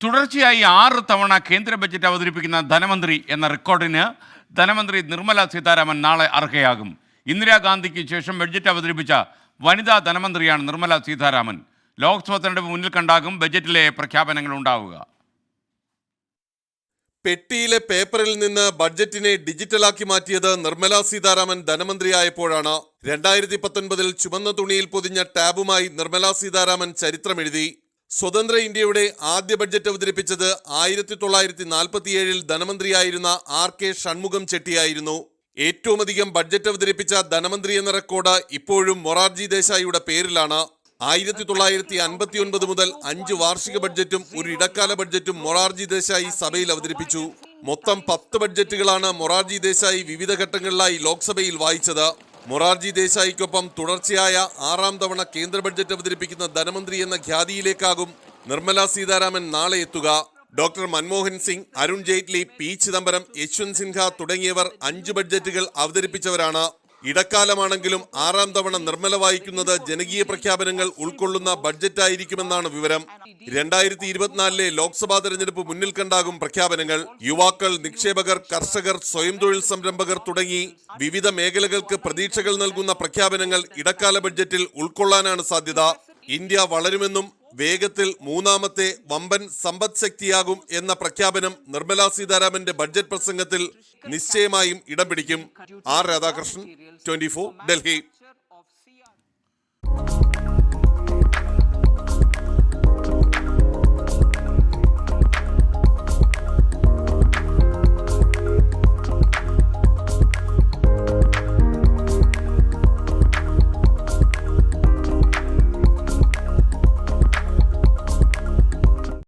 തുടർച്ചയായി 6 തവണ കേന്ദ്ര ബജറ്റ് അവതരിപ്പിക്കുന്ന ധനമന്ത്രി എന്ന റെക്കോർഡിന് ധനമന്ത്രി നിർമ്മല സീതാരാമൻ നാളെ അർഹയാകും. ഇന്ദിരാഗാന്ധിക്ക് ശേഷം ബഡ്ജറ്റ് അവതരിപ്പിച്ച വനിതാ ധനമന്ത്രിയാണ് നിർമ്മല സീതാരാമൻ. ലോക്സഭാ തെരഞ്ഞെടുപ്പ് മുന്നിൽ കണ്ടാകും ബജറ്റിലെ പ്രഖ്യാപനങ്ങൾ ഉണ്ടാവുക. പെട്ടിയിലെ പേപ്പറിൽ നിന്ന് ബഡ്ജറ്റിനെ ഡിജിറ്റലാക്കി മാറ്റിയത് നിർമ്മല സീതാരാമൻ ധനമന്ത്രിയായപ്പോഴാണ്. 2019 ചുവന്ന തുണിയിൽ പൊതിഞ്ഞ ടാബുമായി നിർമ്മല സീതാരാമൻ ചരിത്രമെഴുതി. സ്വതന്ത്ര ഇന്ത്യയുടെ ആദ്യ ബഡ്ജറ്റ് അവതരിപ്പിച്ചത് 1947 ധനമന്ത്രിയായിരുന്ന RK ഷൺമുഖം ചെട്ടിയായിരുന്നു. ഏറ്റവുമധികം ബഡ്ജറ്റ് അവതരിപ്പിച്ച ധനമന്ത്രി എന്ന റെക്കോർഡ് ഇപ്പോഴും മൊറാർജി ദേശായിയുടെ പേരിലാണ്. 1959 മുതൽ 5 വാർഷിക ബഡ്ജറ്റും ഒരു ഇടക്കാല ബഡ്ജറ്റും മൊറാർജി ദേശായി സഭയിൽ അവതരിപ്പിച്ചു. മൊത്തം 10 ബഡ്ജറ്റുകളാണ് മൊറാർജി ദേശായി വിവിധ ഘട്ടങ്ങളിലായി ലോക്സഭയിൽ വായിച്ചത്. മൊറാർജി ദേശായിക്കൊപ്പം തുടർച്ചയായ 6ാം തവണ കേന്ദ്ര ബഡ്ജറ്റ് അവതരിപ്പിക്കുന്ന ധനമന്ത്രി എന്ന ഖ്യാതിയിലേക്കാകും നിർമ്മല സീതാരാമൻ നാളെ എത്തുക. ഡോക്ടർ മൻമോഹൻ സിംഗ്, അരുൺ ജെയ്റ്റ്ലി, പി ചിദംബരം, യശ്വന്ത് സിൻഹ തുടങ്ങിയവർ 5 ബഡ്ജറ്റുകൾ അവതരിപ്പിച്ചവരാണ്. ഇടക്കാലമാണെങ്കിലും 6ാം തവണ നിർമ്മല വായിക്കുന്നത് ജനകീയ പ്രഖ്യാപനങ്ങൾ ഉൾക്കൊള്ളുന്ന ബഡ്ജറ്റായിരിക്കുമെന്നാണ് വിവരം. 2024 ലോക്സഭാ തെരഞ്ഞെടുപ്പ് മുന്നിൽ കണ്ടാകും പ്രഖ്യാപനങ്ങൾ. യുവാക്കൾ, നിക്ഷേപകർ, കർഷകർ, സ്വയം തൊഴിൽ സംരംഭകർ തുടങ്ങി വിവിധ മേഖലകൾക്ക് പ്രതീക്ഷകൾ നൽകുന്ന പ്രഖ്യാപനങ്ങൾ ഇടക്കാല ബഡ്ജറ്റിൽ ഉൾക്കൊള്ളാനാണ് സാധ്യത. ഇന്ത്യ വളരുമെന്നും വേഗത്തിൽ 3ാമത്തെ വമ്പൻ സമ്പദ് ശക്തിയാകും എന്ന പ്രഖ്യാപനം നിർമ്മല സീതാരാമന്റെ ബഡ്ജറ്റ് പ്രസംഗത്തിൽ നിശ്ചയമായും ഇടം പിടിക്കും. ആർ രാധാകൃഷ്ണൻ, 24, ഡൽഹി.